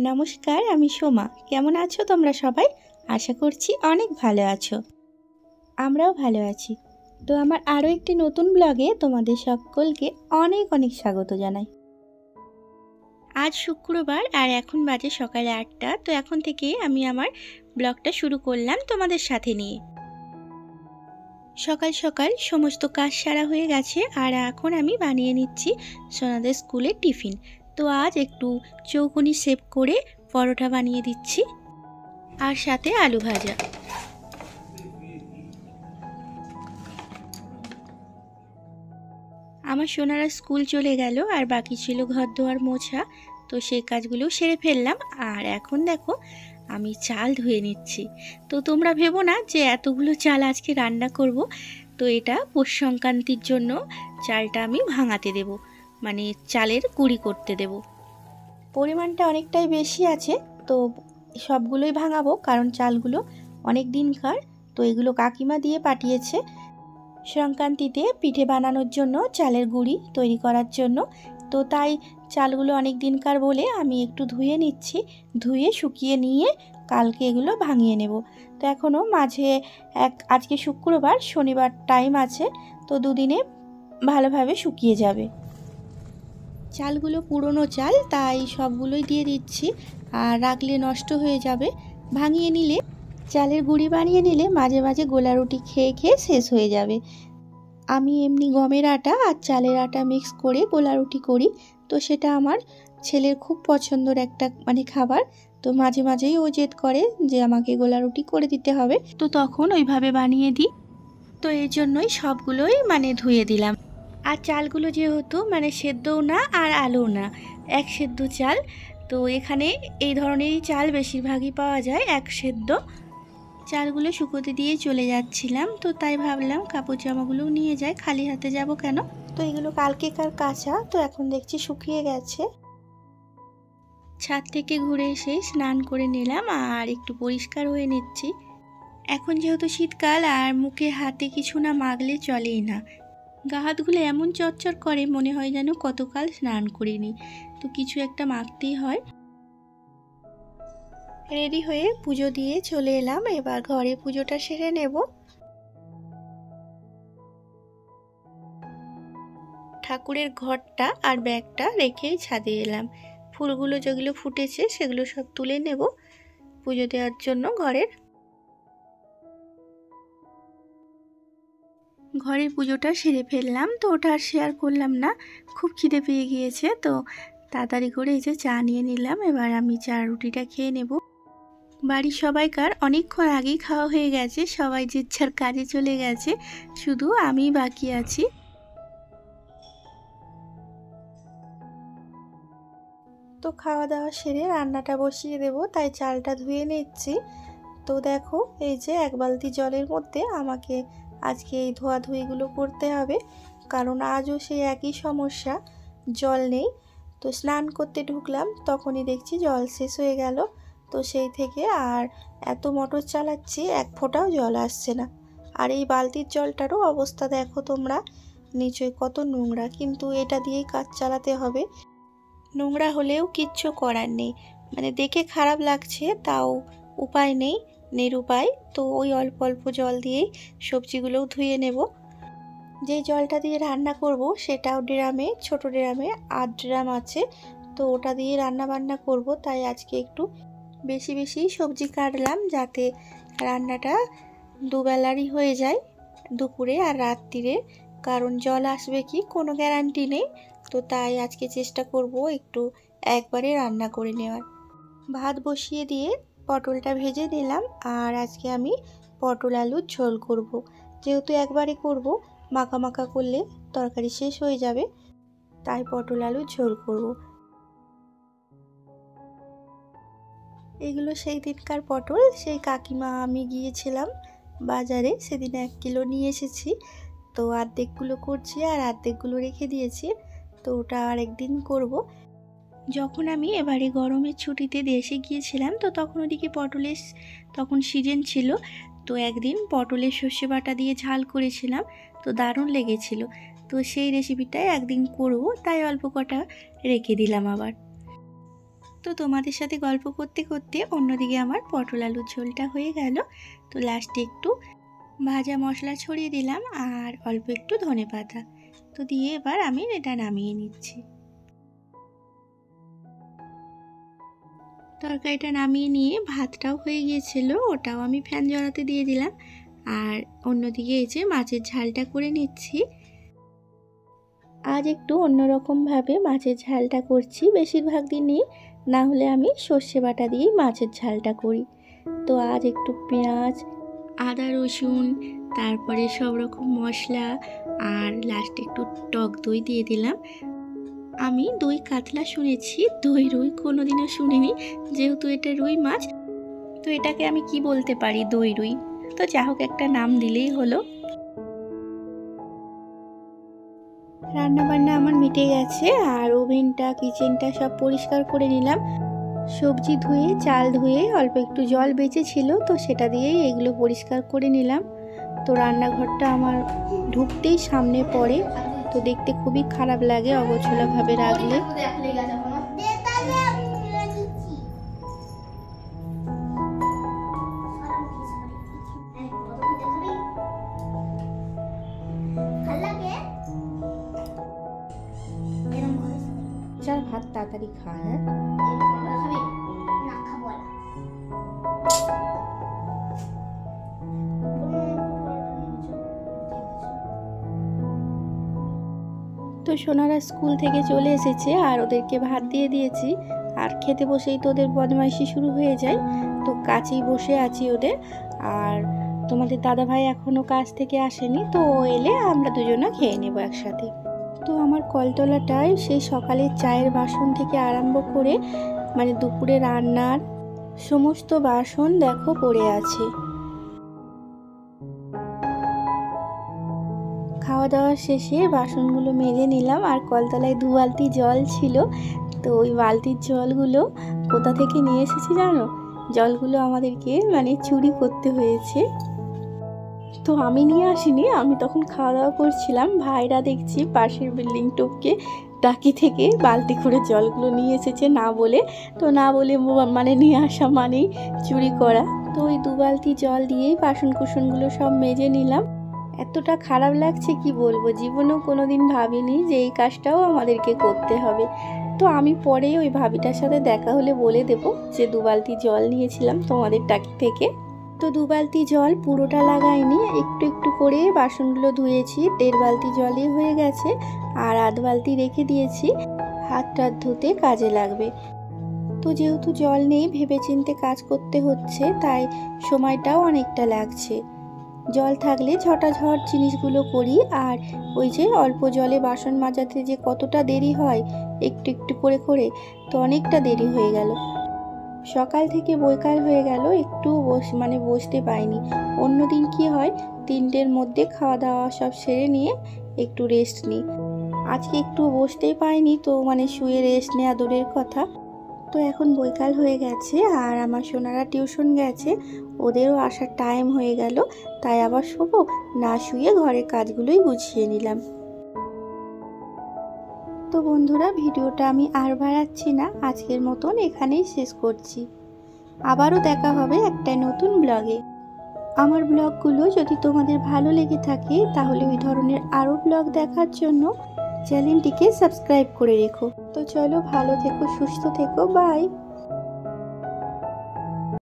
নমস্কার, আমি সোমা। কেমন আছো তোমরা সবাই? আশা করছি অনেক ভালো আছো। আমরাও ভালো আছি। তো আমার আরও একটি নতুন ব্লগে তোমাদের সকলকে অনেক অনেক স্বাগত জানাই। আজ শুক্রবার আর এখন বাজে সকাল 8টা। তো এখন থেকে আমি আমার ব্লগটা শুরু করলাম তোমাদের সাথে নিয়ে। সকাল সকাল সমস্ত কাজ সারা হয়ে গেছে আর এখন আমি বানিয়ে নিচ্ছি সোনাদের স্কুলের টিফিন। তো আজ একটু চৌকোনি শেপ করে পরোটা বানিয়ে দিচ্ছি আর সাথে আলু ভাজা। আমার সোনারা স্কুল চলে গেল আর বাকি ছিল ঘর দোয়ার মোছা। তো সেই কাজগুলো সেরে ফেললাম আর এখন দেখো আমি চাল ধুয়ে নিচ্ছি। তো তোমরা ভেবো না যে এতগুলো চাল আজকে রান্না করব। তো এটা পৌষ সংক্রান্তির জন্য চালটা আমি ভাঙাতে দেব, মানে চালের গুঁড়ি করতে দেব। পরিমাণটা অনেকটাই বেশি আছে, তো সবগুলোই ভাঙাবো কারণ চালগুলো অনেক দিনকার। তো এগুলো কাকিমা দিয়ে পাঠিয়েছে সংক্রান্তিতে পিঠে বানানোর জন্য, চালের গুঁড়ি তৈরি করার জন্য। তো তাই চালগুলো অনেক দিনকার বলে আমি একটু ধুয়ে নিচ্ছি, ধুয়ে শুকিয়ে নিয়ে কালকে এগুলো ভাঙিয়ে নেব। তো এখনও মাঝে আজকে শুক্রবার, শনিবার টাইম আছে, তো দুদিনে ভালোভাবে শুকিয়ে যাবে। চালগুলো পুরনো চাল, তাই সবগুলোই দিয়ে দিচ্ছি, আর রাখলে নষ্ট হয়ে যাবে। ভাঙিয়ে নিলে, চালের গুঁড়ি বানিয়ে নিলে মাঝে মাঝে গোলা রুটি খেয়ে খেয়ে শেষ হয়ে যাবে। আমি এমনি গমের আটা আর চালের আটা মিক্স করে গোলা রুটি করি। তো সেটা আমার ছেলের খুব পছন্দের একটা খাবার। তো মাঝে মাঝেই ও জেদ করে যে আমাকে গোলা রুটি করে দিতে হবে, তো তখন ওইভাবে বানিয়ে দিই। তো এই জন্যই সবগুলোই ধুয়ে দিলাম। আর চালগুলো যেহেতু সেদ্ধও না আর আলুও না, এক সেদ্ধ চাল। তো এখানে এই ধরনেরই চাল বেশিরভাগই পাওয়া যায়, এক সেদ্ধ। চালগুলো শুকোতে দিয়ে চলে যাচ্ছিলাম, তো তাই ভাবলাম কাপড় জামাগুলো নিয়ে যাই, খালি হাতে যাব কেন। তো এগুলো কালকেকার কাঁচা, তো এখন দেখছি শুকিয়ে গেছে। ছাদ থেকে ঘুরে এসে স্নান করে নিলাম আর একটু পরিষ্কার হয়ে নিচ্ছি। এখন যেহেতু শীতকাল আর মুখে হাতে কিছু না মাখলে চলেই না। গা হাতগুলো এমন চরচর করে, মনে হয় যেন কতকাল স্নান করিনি। তো কিছু একটা মাখতেই হয়। রেডি হয়ে পুজো দিয়ে চলে এলাম, এবার ঘরে পুজোটা সেরে নেব। ঠাকুরের ঘরটা আর ব্যাগটা রেখেই ছাদে এলাম। ফুলগুলো যেগুলো ফুটেছে সেগুলো সব তুলে নেব পুজো দেওয়ার জন্য। ঘরের পুজোটা সেরে ফেললাম, তো ওটা আর শেয়ার করলাম না, খুব খিদে পেয়ে গিয়েছে। তো তাড়াতাড়ি করে এই যে চা নিয়ে নিলাম, এবার আমি চা রুটিটা খেয়ে নেব। বাড়ির সবাইকার অনেকক্ষণ আগেই খাওয়া হয়ে গেছে, সবাই যে যার কাজে চলে গেছে, শুধু আমি বাকি আছি। তো খাওয়া দাওয়া সেরে রান্নাটা বসিয়ে দেব, তাই চালটা ধুয়ে নিচ্ছি। তো দেখো এই যে এক বালতি জলের মধ্যে আমাকে আজকে এই ধোয়াধুয়িগুলো করতে হবে, কারণ আজও সেই একই সমস্যা, জল নেই। তো স্নান করতে ঢুকলাম, তখনই দেখছি জল শেষ হয়ে গেল। তো সেই থেকে আর এত মোটর চালাচ্ছি, এক ফোঁটাও জল আসছে না। আর এই বালতির জলটারও অবস্থা দেখো তোমরা, নিচয় কত নোংরা, কিন্তু এটা দিয়েই কাজ চালাতে হবে। নোংরা হলেও কিচ্ছু করার নেই, দেখে খারাপ লাগছে, তাও উপায় নেই, নিরুপায়। তো ওই অল্প অল্প জল দিয়েই সবজিগুলোও ধুয়ে নেব। যে জলটা দিয়ে রান্না করব সেটাও ড্রামে, ছোট ড্রামে 8 ড্রাম আছে। তো ওটা দিয়ে রান্না বান্না করব, তাই আজকে একটু বেশি বেশি সবজি কাটলাম, যাতে রান্নাটা দুবেলারই হয়ে যায়, দুপুরে আর রাত্রিরে। কারণ জল আসবে কি কোনো গ্যারান্টি নেই। তো তাই আজকে চেষ্টা করব একটু একবারে রান্না করে নেওয়ার। ভাত বসিয়ে দিয়ে পটলটা ভেজে নিলাম, আর আজকে আমি পটল আলুর ঝোল করব। যেহেতু একবারে করব, মাখা মাখা করলে তরকারি শেষ হয়ে যাবে, তাই পটল আলুর ঝোল করব। এগুলো সেই দিনকার পটল, সেই কাকিমা আমি গিয়েছিলাম বাজারে, সেদিন 1 কিলো নিয়ে এসেছি। তো অর্ধেকগুলো করছি আর অর্ধেকগুলো রেখে দিয়েছি, তো ওটা আর একদিন করব। যখন আমি এবারে গরমের ছুটিতে দেশে গিয়েছিলাম, তো তখন ওদিকে পটলের তখন সিজন ছিল। তো একদিন পটলের সর্ষে বাটা দিয়ে ঝাল করেছিলাম, তো দারুণ লেগেছিল। তো সেই রেসিপিটাই একদিন করব, তাই অল্প কটা রেখে দিলাম আবার। তো তোমাদের সাথে গল্প করতে করতে অন্যদিকে আমার পটল আলুর ঝোলটা হয়ে গেল। তো লাস্টে একটু ভাজা মশলা ছড়িয়ে দিলাম আর অল্প একটু ধনেপাতা তো দিয়ে এবার আমি এটা নামিয়ে নিচ্ছি। তরকারিটা নামিয়ে নিয়ে ভাতটাও হয়ে গিয়েছিল, ওটাও আমি ফ্যান ঝরাতে দিয়ে দিলাম। আর অন্যদিকে এই যে মাছের ঝালটা করে নিচ্ছি। আজ একটু অন্যরকমভাবে মাছের ঝালটা করছি, বেশিরভাগ দিনই না হলে আমি সর্ষে বাটা দিয়েই মাছের ঝালটা করি। তো আজ একটু পেঁয়াজ, আদা, রসুন, তারপরে সব রকম মশলা আর লাস্টে একটু টক দই দিয়ে দিলাম। আমি দই কাতলা শুনেছি, দই রুই কোনোদিনও শুনিনি। যেহেতু এটা রুই মাছ, তো এটাকে আমি কি বলতে পারি, দই রুই। তো যা হোক একটা নাম দিলেই হলো। রান্নাবান্না আমার মিটে গেছে আর ওভেনটা, কিচেনটা সব পরিষ্কার করে নিলাম। সবজি ধুয়ে, চাল ধুয়ে অল্প একটু জল বেঁচেছিল, তো সেটা দিয়েই এগুলো পরিষ্কার করে নিলাম। তো রান্নাঘরটা আমার ঢুকতেই সামনে পড়ে, তো দেখতে খুবই খারাপ লাগে অগোছালোভাবে রাখলে। চল ভাত তাড়াতাড়ি খা। হ্যাঁ, তো সোনারা স্কুল থেকে চলে এসেছে আর ওদেরকে ভাত দিয়ে দিয়েছি। আর খেতে বসেই তো ওদের বদমাইশি শুরু হয়ে যায়, তো কাছেই বসে আছি ওদের। আর তোমাদের দাদাভাই এখনও কাজ থেকে আসেনি, তো ও এলে আমরা দুজনে খেয়ে নেবো একসাথে। তো আমার কলতলাটায় সেই সকালের চায়ের বাসন থেকে আরম্ভ করে মানে দুপুরে রান্নার সমস্ত বাসন দেখো পড়ে আছে। খাওয়া দাওয়া শেষে বাসনগুলো মেজে নিলাম আর কলতলায় 2 বালতি জল ছিল। তো ওই বালতির জলগুলো কোথা থেকে নিয়ে এসেছি জানো? জলগুলো আমাদেরকে মানে চুরি করতে হয়েছে। তো আমি নিয়ে আসিনি, আমি তখন খাওয়া দাওয়া করছিলাম। ভাইরা দেখছি পাশের বিল্ডিং টপকে টাকি থেকে বালতি করে জলগুলো নিয়ে এসেছে না বলে। তো না বলে মানে নিয়ে আসা মানেই চুরি করা। তো ওই 2 বালতি জল দিয়েই বাসন কুসনগুলো সব মেজে নিলাম। এতটা খারাপ লাগছে কি বলবো, জীবনেও কোনোদিন ভাবিনি যে এই কাজটাও আমাদেরকে করতে হবে। তো আমি পরে ওই ভাবিটার সাথে দেখা হলে বলে দেব যে 2 বালতি জল নিয়েছিলাম তোমাদের টাকি থেকে। তো 2 বালতি জল পুরোটা লাগাইনি, একটু একটু করে বাসনগুলো ধুয়েছি। 1.5 বালতি জলই হয়ে গেছে আর 1/2 বালতি রেখে দিয়েছি, হাত টাত ধুতে কাজে লাগবে। তো যেহেতু জল নেই, ভেবেচিন্তে কাজ করতে হচ্ছে, তাই সময়টাও অনেকটা লাগছে। জল থাকলে ঝটাঝট জিনিসগুলো করি। আর ওই যে অল্প জলে বাসন মাজাতে যে কতটা দেরি হয় একটু একটু করে করে, তো অনেকটা দেরি হয়ে গেল। সকাল থেকে বৈকাল হয়ে গেল, একটু বসতে পাইনি। অন্যদিন কি হয়, 3টের মধ্যে খাওয়া দাওয়া সব সেরে নিয়ে একটু রেস্ট নিই। আজকে একটু বসতেই পাইনি, তো শুয়ে রেস্ট নেওয়া দূরের কথা। তো এখন বৈকাল হয়ে গেছে আর আমার সোনারা টিউশন গেছে, ওদেরও আসার টাইম হয়ে গেল। তাই আবার শোবো না, শুয়ে ঘরের কাজগুলোই গুছিয়ে নিলাম। তো বন্ধুরা, ভিডিওটা আমি আর বাড়াচ্ছি না, আজকের মতন এখানেই শেষ করছি। আবারও দেখা হবে একটা নতুন ব্লগে। আমার ব্লগগুলো যদি তোমাদের ভালো লেগে থাকে তাহলে ওই ধরনের আরও ব্লগ দেখার জন্য চ্যানেলটিকে সাবস্ক্রাইব করে রেখো। তো চলো, ভালো থেকো, সুস্থ থেকো, বাই।